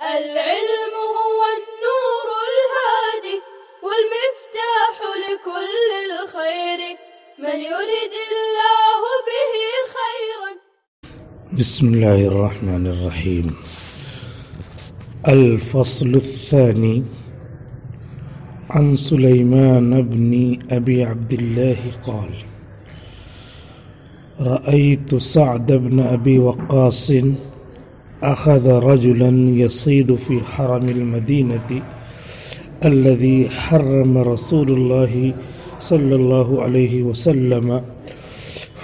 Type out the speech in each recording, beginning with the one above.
العلم هو النور الهادي والمفتاح لكل الخير من يرد الله به خيرا. بسم الله الرحمن الرحيم. الفصل الثاني عن سليمان بن أبي عبد الله قال: رأيت سعد بن أبي وقاص أخذ رجلا يصيد في حرم المدينة الذي حرم رسول الله صلى الله عليه وسلم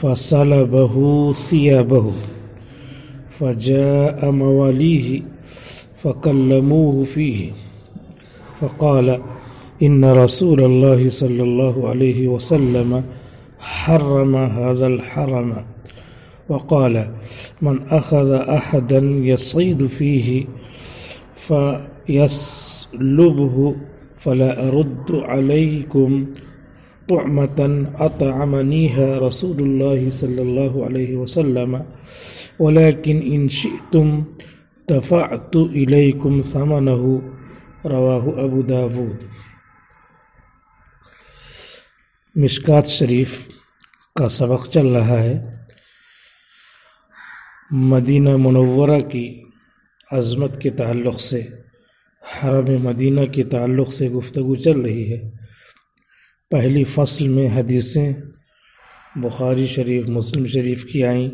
فسلبه ثيابه فجاء مواليه فكلموه فيه فقال: إن رسول الله صلى الله عليه وسلم حرم هذا الحرم، وقال: من أخذ أحدا يصيد فيه فيسلبه فلا أرد عليكم طعمة أطعمنيها رسول الله صلى الله عليه وسلم، ولكن إن شئتم دفعت إليكم ثمنه. رواہ ابو داود۔ مشکات شریف کا سبق چل رہا ہے۔ مدینہ منورہ کی عظمت کے تعلق سے، حرم مدینہ کے تعلق سے گفتگو چل رہی ہے۔ پہلی فصل میں حدیثیں بخاری شریف، مسلم شریف کی آئیں،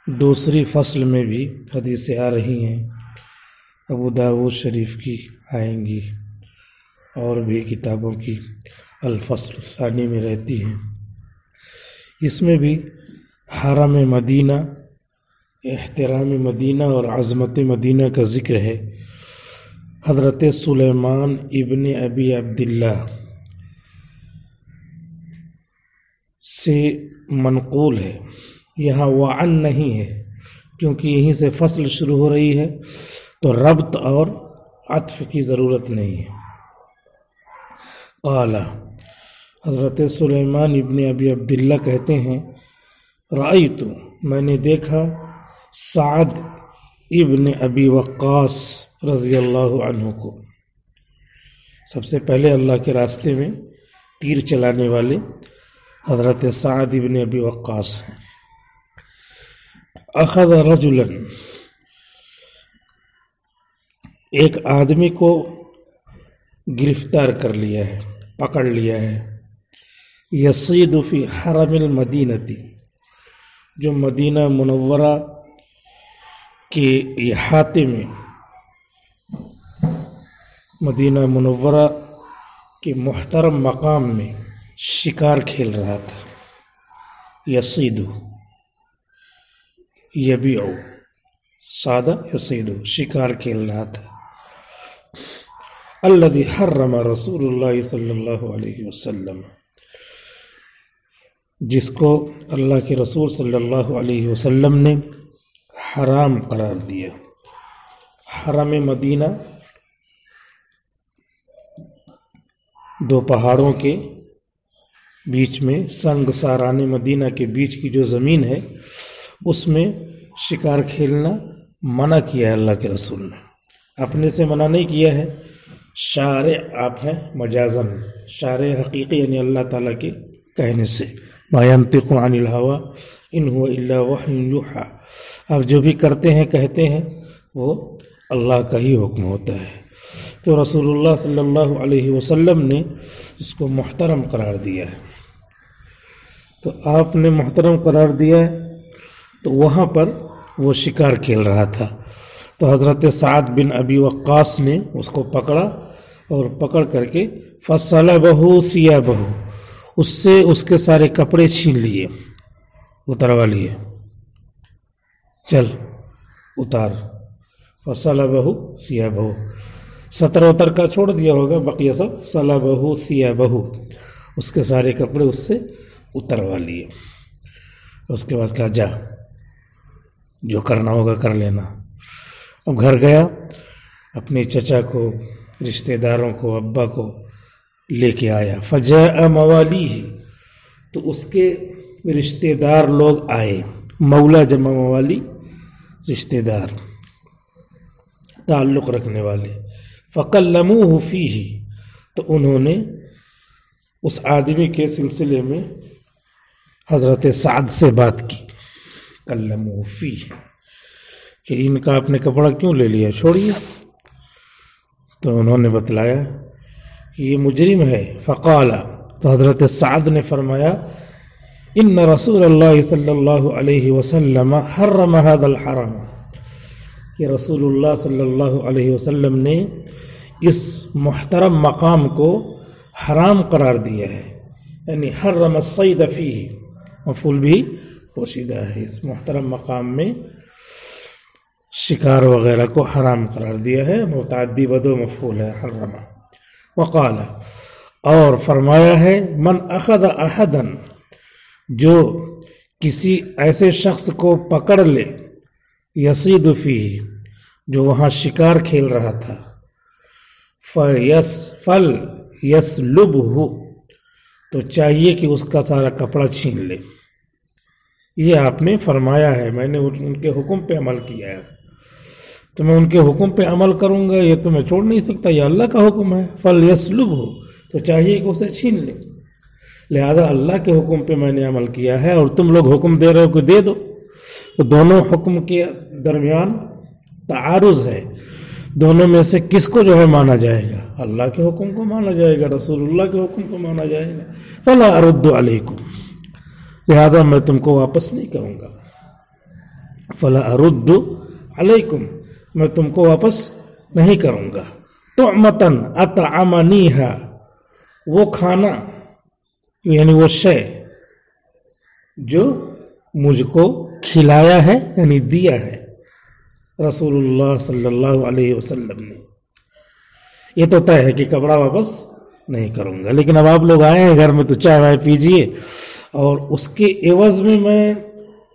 دوسری فصل میں بھی حدیثیں آ رہی ہیں، ابو داود شریف کی آئیں گی، اور بھی کتابوں کی الفصل الثانی میں رہتی ہیں۔ اس میں بھی حرم مدینہ، احترام مدینہ اور عظمت مدینہ کا ذکر ہے۔ حضرت سلیمان ابن ابی عبداللہ سے منقول ہے، یہاں وعن نہیں ہے کیونکہ یہیں سے فصل شروع ہو رہی ہے، تو ربط اور عطف کی ضرورت نہیں ہے۔ قال، حضرت سلیمان ابن ابی عبداللہ کہتے ہیں: رأیت، میں نے دیکھا سعد ابن ابی وقاص رضی اللہ عنہ کو۔ سب سے پہلے اللہ کے راستے میں تیر چلانے والے حضرت سعد ابن ابی وقاص ہیں۔ اخذ رجلا، ایک آدمی کو گرفتار کر لیا ہے، پکڑ لیا ہے، یصید فی حرم المدینتی، جو مدینہ منورہ کے احاطے میں، مدینہ منورہ کے محترم مقام میں شکار کھیل رہا تھا۔ یصید، یبیع، سادہ یصید، شکار کھیل رہا تھا۔ الذي حرم رسول اللہ صلی اللہ علیہ وسلم، جس کو اللہ کے رسول صلی اللہ علیہ وسلم نے حرام قرار دیا۔ حرم مدینہ دو پہاڑوں کے بیچ میں، سنگ ساران مدینہ کے بیچ کی جو زمین ہے، اس میں شکار کھیلنا منع کیا ہے اللہ کے رسول نے۔ اپنے سے منع نہیں کیا ہے، شارع آپ ہیں مجازن، شارع حقیقی یعنی اللہ تعالیٰ کے کہنے سے، ما ينطق عن الهوى ان هو الا وحی یوحی، آپ جو بھی کرتے ہیں کہتے ہیں وہ اللہ کا ہی حکم ہوتا ہے۔ تو رسول اللہ صلی اللہ علیہ وسلم نے اس کو محترم قرار دیا ہے، تو آپ نے محترم قرار دیا ہے، تو وہاں پر وہ شکار کھیل رہا تھا۔ تو حضرت سعد بن ابی وقاص نے اس کو پکڑا، اور پکڑ کر کے فَصَلَبَهُ ثِيَابَهُ، اس سے اس کے سارے کپڑے چھین لیے، اتروا لیے، چل اتار۔ فَصَلَبَهُ ثِيَابَهُ، ستر وتر کا چھوڑ دیا ہوگا، بقیہ سب صَلَبَهُ ثِيَابَهُ، اس کے سارے کپڑے اس سے اتروا لیے۔ اس کے بعد کہا جا، جو کرنا ہوگا کر لینا۔ اب گھر گیا، اپنے چچا کو، رشتہ داروں کو، ابا کو لے کے آیا۔ فجاء موالیہ، تو اس کے رشتہ دار لوگ آئے، مولا جمع موالی، رشتہ دار۔ تعلق رکھنے والے. فَكَلَّمُوهُ فِيهِ، تو انہوں نے اس آدمی کے سلسلے میں حضرت سعد سے بات کی. کلموہ فیہ، کہ ان کا آپ نے کپڑا کیوں لے لیا، چھوڑیے. تو انہوں نے بتلایا کہ یہ مجرم ہے. فقال، تو حضرت سعد نے فرمایا ان رسول اللہ صلی اللہ علیہ وسلم حرم هذا الحرم، کہ رسول اللہ صلی اللہ علیہ وسلم نے اس محترم مقام کو حرام قرار دیا ہے. یعنی حرم الصید فیہ، مفعول بھی پوشیدہ ہے. اس محترم مقام میں شکار وغیرہ کو حرام قرار دیا ہے، متعدی بدو مفعول ہے حرم. وقال، اور فرمایا ہے من اخذ احدا، جو کسی ایسے شخص کو پکڑ لے، یصید فیہ، جو وہاں شکار کھیل رہا تھا، فَلْيَسْلُبْهُ، تو چاہیے کہ اس کا سارا کپڑا چھین لے. یہ آپ نے فرمایا ہے، میں نے ان کے حکم پہ عمل کیا ہے، تو میں ان کے حکم پہ عمل کروں گا، یہ تو میں چھوڑ نہیں سکتا، یہ اللہ کا حکم ہے. فَلْيَسْلُبْهُ، تو چاہیے کہ اسے چھین لے. لہذا اللہ کے حکم پہ میں نے عمل کیا ہے اور تم لوگ حکم دے رہے ہو کہ دے دو. تو دونوں حکم کے درمیان تعارض ہے. دونوں میں سے کس کو جو ہے مانا جائے گا؟ اللہ کے حکم کو مانا جائے گا، رسول اللہ کے حکم کو مانا جائے گا. فلا ارد علیکم، لہذا میں تم کو واپس نہیں کروں گا. فلا ارد علیکم، میں تم کو واپس نہیں کروں گا. طعمتن اطعمنیہا، وہ کھانا یعنی وہ شے جو مجھ کو کھلایا ہے، یعنی دیا ہے رسول اللہ صلی اللہ علیہ وسلم نے. یہ تو طے ہے کہ کپڑا واپس نہیں کروں گا، لیکن اب آپ لوگ آئے ہیں گھر میں تو چائے وائے پیجیے، اور اس کے عوض میں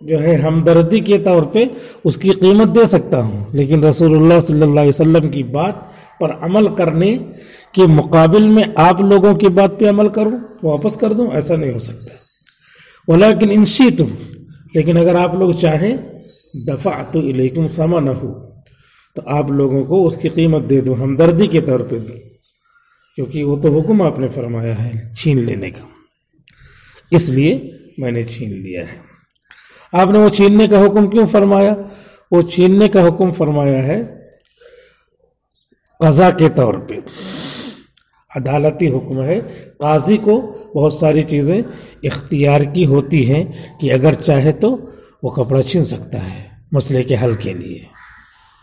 جو ہے ہمدردی کے طور پہ اس کی قیمت دے سکتا ہوں، لیکن رسول اللہ صلی اللہ علیہ وسلم کی بات پر عمل کرنے کے مقابل میں آپ لوگوں کی بات پہ عمل کروں، واپس کر دوں، ایسا نہیں ہو سکتا. ولیکن ان شئتم، لیکن اگر آپ لوگ چاہیں دفعت الیکم ثمنہ، تو آپ لوگوں کو اس کی قیمت دے دوں، ہمدردی کے طور پہ دوں، کیونکہ وہ تو حکم آپ نے فرمایا ہے چھین لینے کا، اس لیے میں نے چھین لیا ہے. آپ نے وہ چھیننے کا حکم کیوں فرمایا؟ وہ چھیننے کا حکم فرمایا ہے قضا کے طور پہ، عدالتی حکم ہے. قاضی کو بہت ساری چیزیں اختیار کی ہوتی ہیں کہ اگر چاہے تو وہ کپڑا چھین سکتا ہے مسئلے کے حل کے لیے،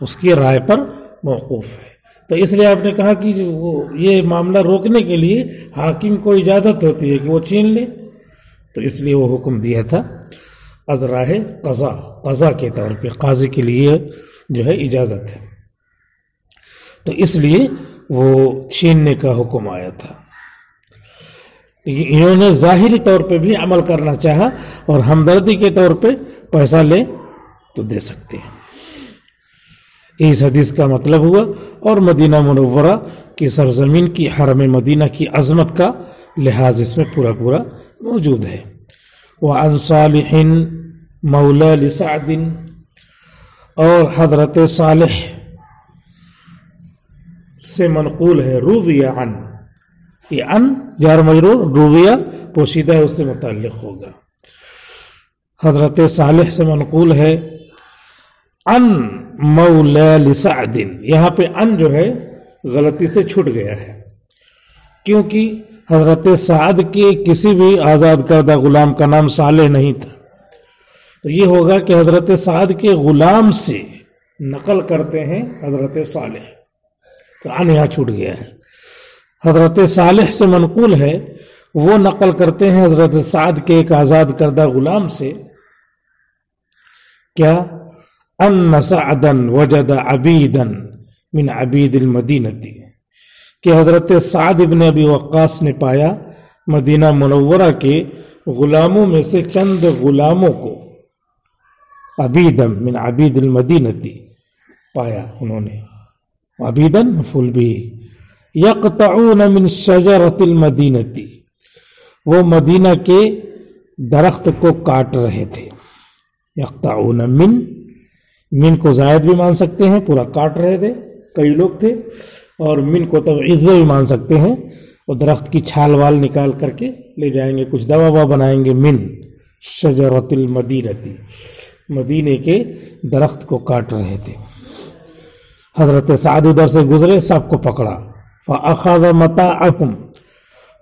اس کی رائے پر موقوف ہے. تو اس لیے آپ نے کہا کہ وہ یہ معاملہ روکنے کے لیے حاکم کو اجازت ہوتی ہے کہ وہ چھین لے، تو اس لیے وہ حکم دیا تھا از راہ قضا کے طور پہ، قاضی کے لیے جو ہے اجازت ہے. تو اس لیے وہ چھیننے کا حکم آیا تھا. انہوں نے ظاہری طور پہ بھی عمل کرنا چاہا اور ہمدردی کے طور پہ پیسہ لے تو دے سکتے ہیں. اس حدیث کا مطلب ہوا. اور مدینہ منورہ کی سرزمین کی حرم مدینہ کی عظمت کا لحاظ اس میں پورا پورا موجود ہے. وعن صالح مولا لسعد، اور حضرت صالح سے منقول ہے رویہ عن، یہ عن جار مجرور، رویہ پوشیدہ ہے، اس سے متعلق ہوگا. حضرت صالح سے منقول ہے عن مولا لسعد. یہاں پہ عن جو ہے غلطی سے چھوٹ گیا ہے، کیونکہ حضرت سعد کے کسی بھی آزاد کردہ غلام کا نام صالح نہیں تھا. تو یہ ہوگا کہ حضرت سعد کے غلام سے نقل کرتے ہیں حضرت صالح، تو عن یہاں چھوٹ گیا ہے. حضرت صالح سے منقول ہے، وہ نقل کرتے ہیں حضرت سعد کے ایک آزاد کردہ غلام سے، کیا ان سعدا وجد عبیدا من عبید المدینہ، کہ حضرت سعد ابن ابی وقاص نے پایا مدینہ منورہ کے غلاموں میں سے چند غلاموں کو، عبیدا من عبید المدینہ پایا انہوں نے، عبیدا مفعول بھی، یقطعون من شجرۃ المدینہ، وہ مدینہ کے درخت کو کاٹ رہے تھے. یقطعون من کو زائد بھی مان سکتے ہیں، پورا کاٹ رہے تھے، کئی لوگ تھے، اور من کو تبعیض بھی مان سکتے ہیں، وہ درخت کی چھال وال نکال کر کے لے جائیں گے، کچھ دوا وا بنائیں گے، من شجرۃ المدینہ، مدینے کے درخت کو کاٹ رہے تھے۔ حضرت سعد ادھر سے گزرے، سب کو پکڑا، فاخذ متاعہم،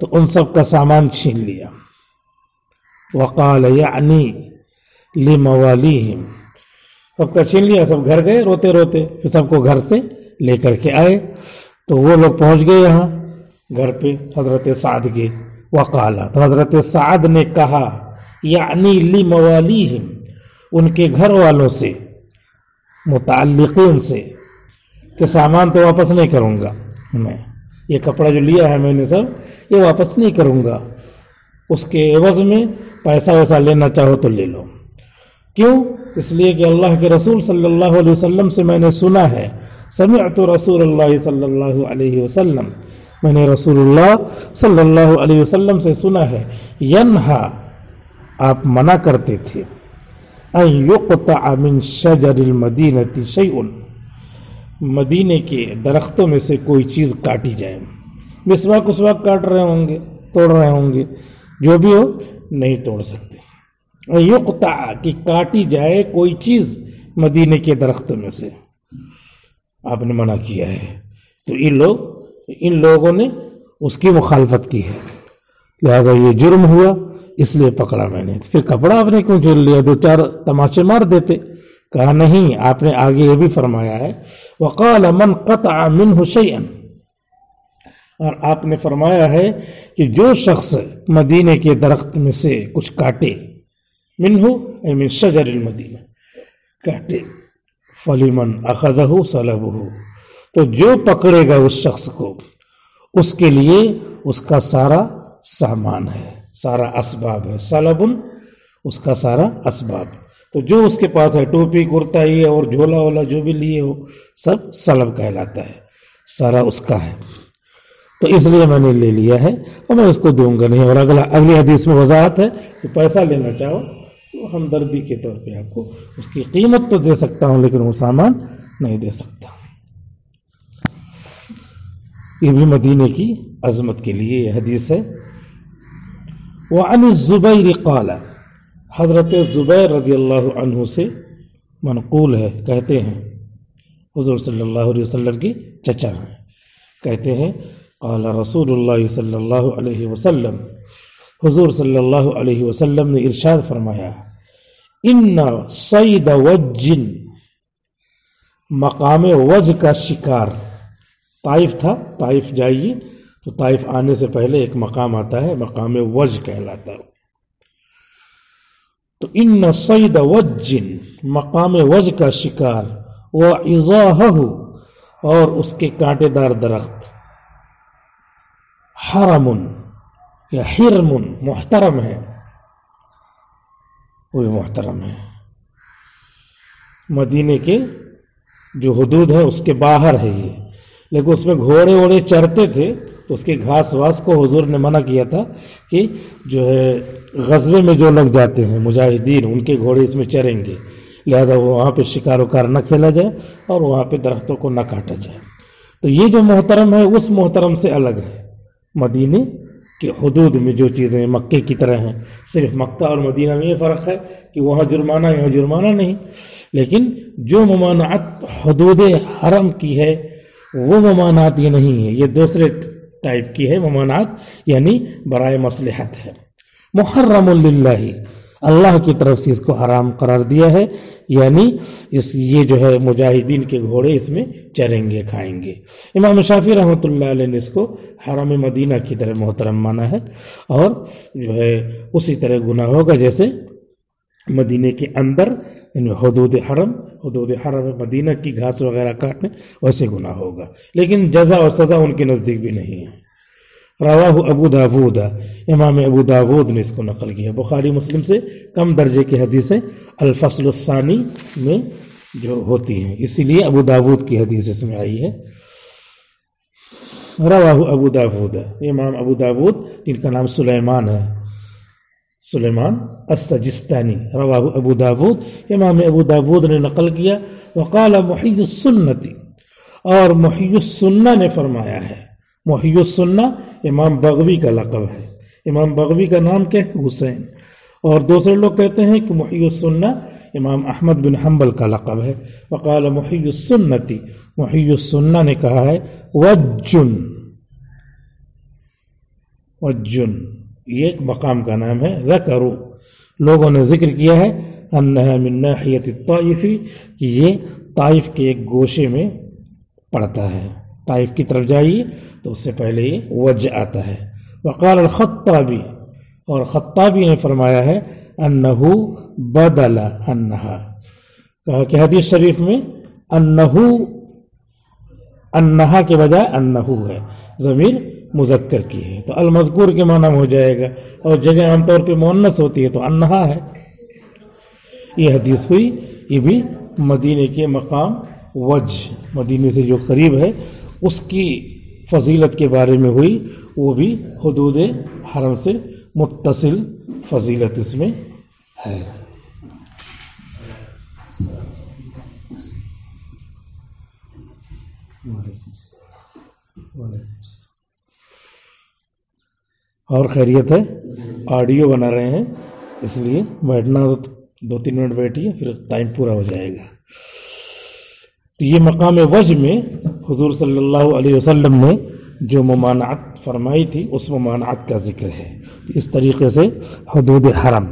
تو ان سب کا سامان چھین لیا، وقال یعنی لموالیہم، سب کا چھین لیا، سب گھر گئے روتے روتے، پھر سب کو گھر سے لے کر کے آئے، تو وہ لوگ پہنچ گئے یہاں گھر پہ حضرت سعد کے، وقال، تو حضرت سعد نے کہا، یعنی لموالیہم، ان کے گھر والوں سے، متعلقین سے، کہ سامان تو واپس نہیں کروں گا میں، یہ کپڑا جو لیا ہے میں نے سب یہ واپس نہیں کروں گا، اس کے عوض میں پیسہ ویسا لینا چاہو تو لے لو۔ کیوں؟ اس لیے کہ اللہ کے رسول صلی اللہ علیہ وسلم سے میں نے سنا ہے، سمعت رسول اللہ صلی اللہ علیہ وسلم، میں نے رسول اللہ صلی اللہ علیہ وسلم سے سنا ہے، ینہا، آپ منع کرتے تھے، ان یقطع من شجر المدینہ شیء، مدینے کے درختوں میں سے کوئی چیز کاٹی جائے، مسواک اسواک کاٹ رہے ہوں گے، توڑ رہے ہوں گے، جو بھی ہو نہیں توڑ سکتے، یقطع، کہ کاٹی جائے کوئی چیز مدینے کے درختوں میں سے، آپ نے منع کیا ہے۔ تو ان لوگوں نے اس کی مخالفت کی ہے، لہذا یہ جرم ہوا، اس لیے پکڑا میں نے۔ پھر کپڑا آپ نے کیوں چھین لیا؟ دو چار تماچے مار دیتے۔ کہا نہیں، آپ نے آگے یہ بھی فرمایا ہے، وقال من قطع منہ شیئا، اور آپ نے فرمایا ہے کہ جو شخص مدینے کے درخت میں سے کچھ کاٹے، منہ اے من شجر المدینہ، کاٹے، فلمن اخذہ صلبہ، تو جو پکڑے گا اس شخص کو، اس کے لیے اس کا سارا سامان ہے، سارا اسباب ہے، صلبن اس کا سارا اسباب، تو جو اس کے پاس ہے، ٹوپی کرتا ہی اور جھولا وولا جو بھی لیے ہو، سب صلب کہلاتا ہے، سارا اس کا ہے، تو اس لیے میں نے لے لیا ہے اور میں اس کو دوں گا نہیں۔ اور اگلی حدیث میں وضاحت ہے کہ پیسہ لینا چاہو تو ہمدردی کے طور پہ آپ کو اس کی قیمت تو دے سکتا ہوں، لیکن وہ سامان نہیں دے سکتا۔ یہ بھی مدینے کی عظمت کے لیے یہ حدیث ہے۔ وعن الزبیر قال، حضرت زبیر رضی اللہ عنہ سے منقول ہے، کہتے ہیں حضور صلی اللہ علیہ وسلم کی چچا ہیں، کہتے ہیں قال رسول اللہ صلی اللہ علیہ وسلم، حضور صلی اللہ علیہ وسلم نے ارشاد فرمایا، ان صید وج، مقام وج کا شکار، طائف تھا، طائف جائیے تو طائف آنے سے پہلے ایک مقام آتا ہے، مقام وج کہلاتا ہے، تو ان صید وج، مقام وج کا شکار، وعظاہہ، اور اس کے کانٹے دار درخت، حرم یا حرم، محترم ہے، وہ محترم ہے، مدینے کے جو حدود ہے اس کے باہر ہے یہ، لیکن اس میں گھوڑے ووڑے چرتے تھے تو اس کے گھاس واس کو حضور نے منع کیا تھا کہ جو ہے غزوے میں جو لوگ جاتے ہیں مجاہدین، ان کے گھوڑے اس میں چریں گے، لہذا وہاں پہ شکار وکار نہ کھیلا جائے اور وہاں پہ درختوں کو نہ کاٹا جائے۔ تو یہ جو محترم ہے اس محترم سے الگ ہے، مدینے کے حدود میں جو چیزیں مکے کی طرح ہیں، صرف مکہ اور مدینہ میں یہ فرق ہے کہ وہاں جرمانہ یہاں جرمانہ نہیں، لیکن جو ممانعت حدود حرم کی ہے وہ ممانعت یہ نہیں ہے، یہ دوسرے ٹائپ کی ہے ممانعت، یعنی برائے مصلحت ہے، محرم للہ، اللہ کی طرف سے اس کو حرام قرار دیا ہے، یعنی یہ جو ہے مجاہدین کے گھوڑے اس میں چریں گے کھائیں گے۔ امام شافعی رحمۃ اللہ علیہ نے اس کو حرم مدینہ کی طرح محترم مانا ہے، اور جو ہے اسی طرح گناہ ہوگا جیسے مدینے کے اندر، یعنی حدود حرم مدینہ کی گھاس وغیرہ کاٹنے، ویسے گناہ ہوگا، لیکن جزا اور سزا ان کے نزدیک بھی نہیں ہے۔ رواہ ابو داود، امام ابو داود نے اس کو نقل کیا، بخاری مسلم سے کم درجے کی حدیثیں الفصل الثانی میں جو ہوتی ہیں، اسی لیے ابو داود کی حدیث اس میں آئی ہے۔ رواہ ابو داود، امام ابو داود جن کا نام سلیمان ہے، سلیمان السجستانی، رواہ ابو داود، امام ابو داود نے نقل کیا۔ وقال محی السنتی، اور محی السنہ نے فرمایا ہے، محی السنہ امام بغوی کا لقب ہے، امام بغوی کا نام کیا ہے؟ حسین، اور دوسرے لوگ کہتے ہیں کہ محی السنہ امام احمد بن حنبل کا لقب ہے۔ وقال محی السنتی، محی السنہ نے کہا ہے وجن، وجن یہ ایک مقام کا نام ہے، ذکروا لوگوں نے ذکر کیا ہے انہا من ناحیت الطائف کہ یہ طائف کے ایک گوشے میں پڑتا ہے، طائف کی طرف جائیے تو اس سے پہلے یہ وجہ آتا ہے۔ وقال الخطابی، اور خطابی نے فرمایا ہے انہو بدل انہا، کہا کہ حدیث شریف میں انہو، انہا کے بجائے انہو ہے، ضمیر مذکر کی ہے تو المذکور کے معنی میں ہو جائے گا، اور جگہ عام طور پہ مؤنث ہوتی ہے تو انہا ہے۔ یہ حدیث ہوئی، یہ بھی مدینے کے مقام وجہ، مدینے سے جو قریب ہے اس کی فضیلت کے بارے میں ہوئی، وہ بھی حدود حرم سے متصل فضیلت اس میں ہے۔ اور خیریت ہے؟ آڈیو بنا رہے ہیں اس لیے بیٹھنا 2-3 منٹ بیٹھیے پھر ٹائم پورا ہو جائے گا۔ تو یہ مقام وجہ میں حضور صلی اللہ علیہ وسلم نے جو ممانعت فرمائی تھی اس ممانعت کا ذکر ہے۔ اس طریقے سے حدود حرم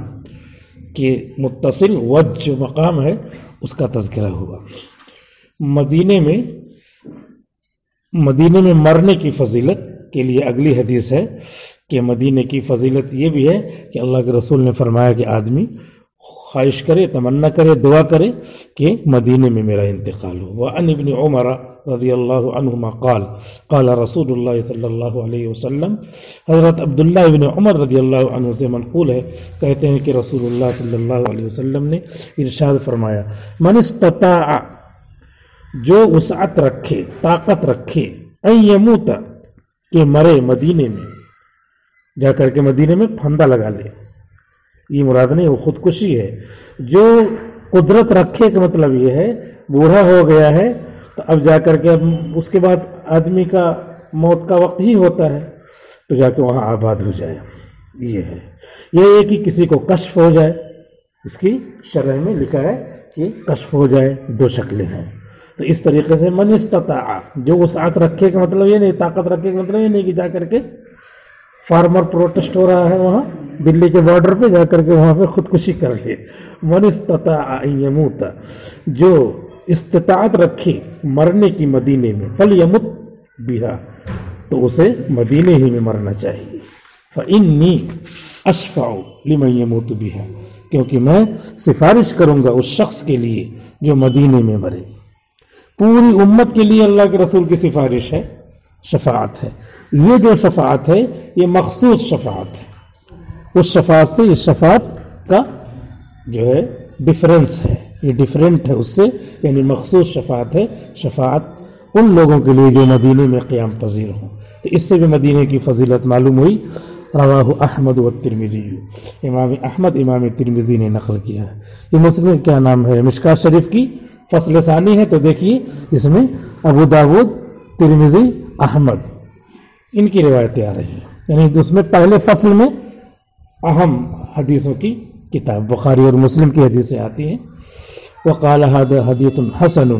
کے متصل وجہ جو مقام ہے اس کا تذکرہ ہوا۔ مدینے میں مرنے کی فضیلت کے لیے اگلی حدیث ہے کہ مدینے کی فضیلت یہ بھی ہے کہ اللہ کے رسول نے فرمایا کہ آدمی خواہش کرے، تمنا کرے، دعا کرے کہ مدینے میں میرا انتقال ہو۔ وعن ابن عمر رضی اللہ عنہما قال قال رسول اللہ صلی اللہ علیہ وسلم، حضرت عبداللہ ابن عمر رضی اللہ عنہ سے منقول ہے، کہتے ہیں کہ رسول اللہ صلی اللہ علیہ وسلم نے ارشاد فرمایا من استطاع، جو وسعت رکھے، طاقت رکھے، ان یموت کہ مرے مدینے میں، جا کر کے مدینے میں پھندا لگا لے، یہ مراد نہیں، وہ خودکشی ہے۔ جو قدرت رکھے کا مطلب یہ ہے بوڑھا ہو گیا ہے تو اب جا کر کے اب اس کے بعد آدمی کا موت کا وقت ہی ہوتا ہے تو جا کے وہاں آباد ہو جائے، یہ ہے۔ یہ ہے کہ کسی کو کشف ہو جائے، اس کی شرح میں لکھا ہے کہ کشف ہو جائے، 2 شکلیں ہیں۔ تو اس طریقے سے من استطاع، جو وسعت رکھے کا مطلب یہ نہیں، طاقت رکھے کا مطلب یہ نہیں کہ جا کر کے فارمر پروٹیسٹ ہو رہا ہے وہاں دلی کے بارڈر پہ، جا کر کے وہاں پہ خودکشی کر لے۔ من استطاع ان یموت، جو استطاعت رکھے مرنے کی مدینے میں، فلیمت بہا، تو اسے مدینے ہی میں مرنا چاہیے۔ فإنی اشفع لمن یموت بہا، کیونکہ میں سفارش کروں گا اس شخص کے لیے جو مدینے میں مرے۔ پوری امت کے لیے اللہ کے رسول کی سفارش ہے، شفاعت ہے۔ یہ جو شفاعت ہے یہ مخصوص شفاعت ہے، اس شفاعت سے اس شفاعت کا جو ہے ڈفرینس ہے، یہ ڈیفرنٹ ہے اس سے، یعنی مخصوص شفاعت ہے، شفاعت ان لوگوں کے لیے جو مدینے میں قیام پذیر ہوں۔ تو اس سے بھی مدینے کی فضیلت معلوم ہوئی۔ رواہ احمد والترمذی، امام احمد امام ترمذی نے نقل کیا ہے۔ یہ مسلم کیا نام ہے، مشکات شریف کی فصل ثانی ہے، تو دیکھیے اس میں ابو داود، ترمذی، احمد، ان کی روایتیں آ رہی ہیں، یعنی اس میں پہلے فصل میں اہم حدیثوں کی کتاب بخاری اور مسلم کی حدیثیں آتی ہیں۔ وقال هذا حدیث حسن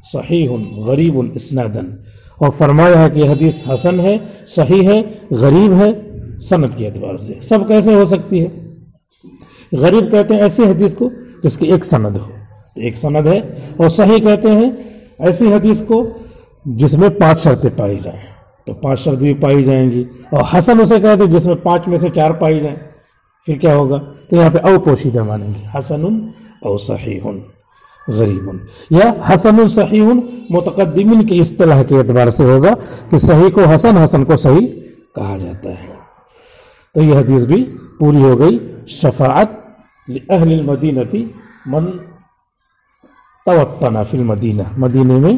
صحیح غریب اسنادا، اور فرمایا ہے کہ یہ حدیث حسن ہے، صحیح ہے، غریب ہے سند کے اعتبار سے۔ سب کیسے ہو سکتی ہے؟ غریب کہتے ہیں ایسی حدیث کو جس کی ایک سند ہو، ایک سند ہے، اور صحیح کہتے ہیں ایسی حدیث کو جس میں 5 شرطیں پائی جائیں، تو 5 شرطیں بھی پائی جائیں گی۔ اور حسن اسے کہتے ہیں جس میں 5 میں سے 4 پائی جائیں، پھر کیا ہوگا؟ تو یہاں پہ او پوشیدہ مانیں گے، حسن او صحیح غریب، یا حسن صحیح متقدمین کی اصطلاح کے اعتبار سے ہوگا کہ صحیح کو حسن، حسن کو صحیح کہا جاتا ہے۔ تو یہ حدیث بھی پوری ہو گئی۔ شفاعت لأہل المدینہ من توطن فی المدینہ، مدینے میں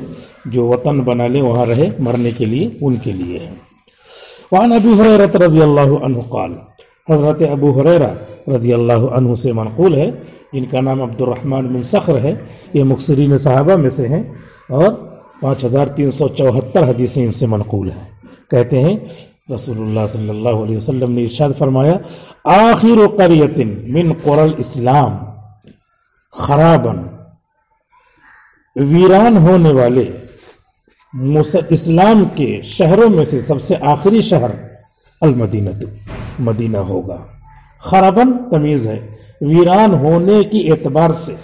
جو وطن بنا لے وہاں رہے مرنے کے لیے، ان کے لیے ہے۔ وعن ابی ہریرہ رضی اللہ عنہ قال، حضرت ابو ہریرہ رضی اللہ عنہ سے منقول ہے، جن کا نام عبد الرحمن بن صخر ہے، یہ مکثرین صحابہ میں سے ہیں، اور 5374 حدیثیں ان سے منقول ہیں. کہتے ہیں رسول اللہ صلی اللہ علیہ وسلم نے ارشاد فرمایا آخر قریۃ من قری الاسلام خرابا، ویران ہونے والے اسلام کے شہروں میں سے سب سے آخری شہر المدینہ، مدینہ ہوگا. خرابن تمیز ہے، ویران ہونے کی اعتبار سے،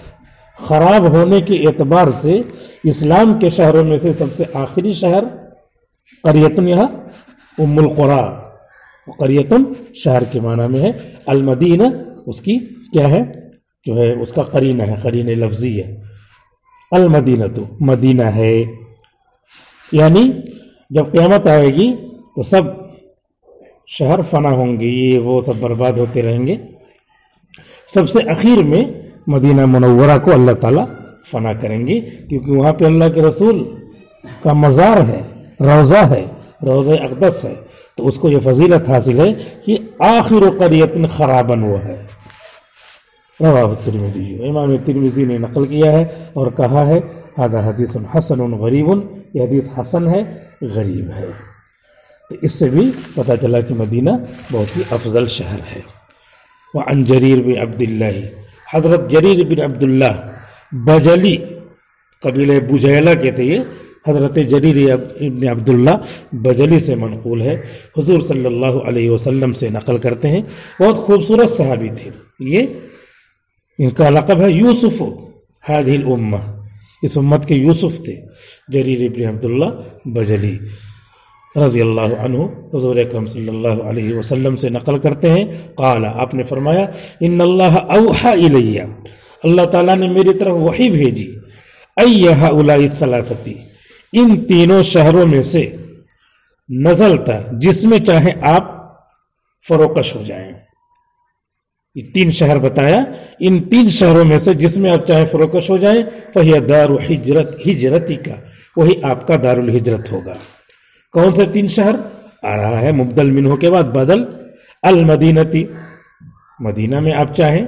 خراب ہونے کے اعتبار سے اسلام کے شہروں میں سے سب سے آخری شہر قریتن، یہاں ام القرا، قریتن شہر کے معنی میں ہے، المدینہ اس کی کیا ہے، جو ہے اس کا قرینہ ہے، قرینہ لفظی ہے. المدینہ تو مدینہ ہے، یعنی جب قیامت آئے گی تو سب شہر فنا ہوں گے، یہ وہ سب برباد ہوتے رہیں گے. سب سے اخیر میں مدینہ منورہ کو اللہ تعالیٰ فنا کریں گے، کیونکہ وہاں پہ اللہ کے رسول کا مزار ہے، روضہ ہے، روضہ اقدس ہے، تو اس کو یہ فضیلت حاصل ہے کہ آخر قریۃ خرابا ہوا ہے. رواہ الترمذی، امام ترمذی نے نقل کیا ہے اور کہا ہے ھذا حدیث حسن غریب، یہ حدیث حسن ہے، غریب ہے. تو اس سے بھی پتہ چلا کہ مدینہ بہت ہی افضل شہر ہے. وعن جریر بن عبداللہ، حضرت جریر بن عبداللہ بجلی، قبیلہ بجیلہ کے تھے یہ، حضرت جریر ابن عبداللہ بجلی سے منقول ہے، حضور صلی اللہ علیہ وسلم سے نقل کرتے ہیں. بہت خوبصورت صحابی تھے یہ، ان کا لقب ہے یوسف هذه الامہ، اس امت کے یوسف تھے جریر ابن عبداللہ بجلی رضی اللہ عنہ. حضور اکرم صلی اللہ علیہ وسلم سے نقل کرتے ہیں قال، آپ نے فرمایا ان اللہ اوحى الی، اللہ تعالیٰ نے میری طرف وحی بھیجی، ای هؤلاء الثلاثة، ان تینوں شہروں میں سے نزلتا، جس میں چاہے آپ فروکش ہو جائیں. یہ تین شہر بتایا، ان تین شہروں میں سے جس میں آپ چاہے فروکش ہو جائیں، فہی دار ہجرتی کا، وہی آپ کا دار الہجرت ہوگا. کون سے تین شہر آ رہا ہے مبدل منہ کے بعد بدل، المدینتی، مدینہ میں آپ چاہیں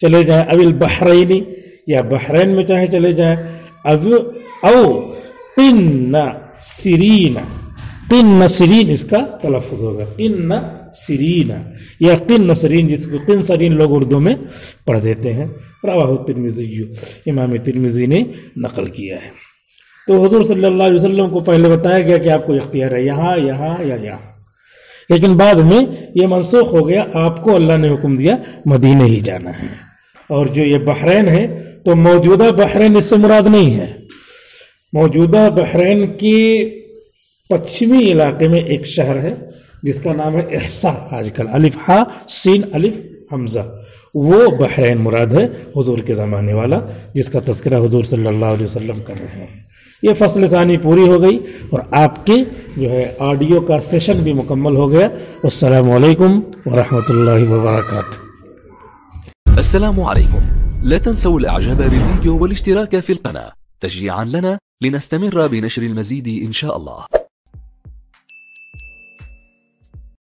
چلے جائیں، او البحرینی، یا بحرین میں چاہیں چلے جائیں، او قن سرین، قن سرین اس کا تلفظ ہوگا، قن سرین یا قن سرین، جس کو قن سرین لوگ اردو میں پڑھ دیتے ہیں. رواہ الترمذی، امام ترمذی نے نقل کیا ہے. تو حضور صلی اللہ علیہ وسلم کو پہلے بتایا گیا کہ آپ کو اختیار ہے یہاں، یہاں یا یہاں، لیکن بعد میں یہ منسوخ ہو گیا، آپ کو اللہ نے حکم دیا مدینہ ہی جانا ہے. اور جو یہ بحرین ہے تو موجودہ بحرین اس سے مراد نہیں ہے، موجودہ بحرین کے پچھمی علاقے میں ایک شہر ہے جس کا نام ہے احسا، آج کل الف ہا سین الف حمزہ، وہ بحرین مراد ہے حضور کے زمانے والا، جس کا تذکرہ حضور صلی اللہ علیہ وسلم کر رہے ہیں. یہ فصل ثانی پوری ہو گئی اور آپ کے جو ہے آڈیو کا سیشن بھی مکمل ہو گیا. السلام علیکم ورحمۃ اللہ وبرکاتہ. السلام عليكم، لا تنسوا الاعجاب بالفيديو والاشتراك في القناة تشجيعا لنا لنستمر بنشر المزيد إن شاء الله.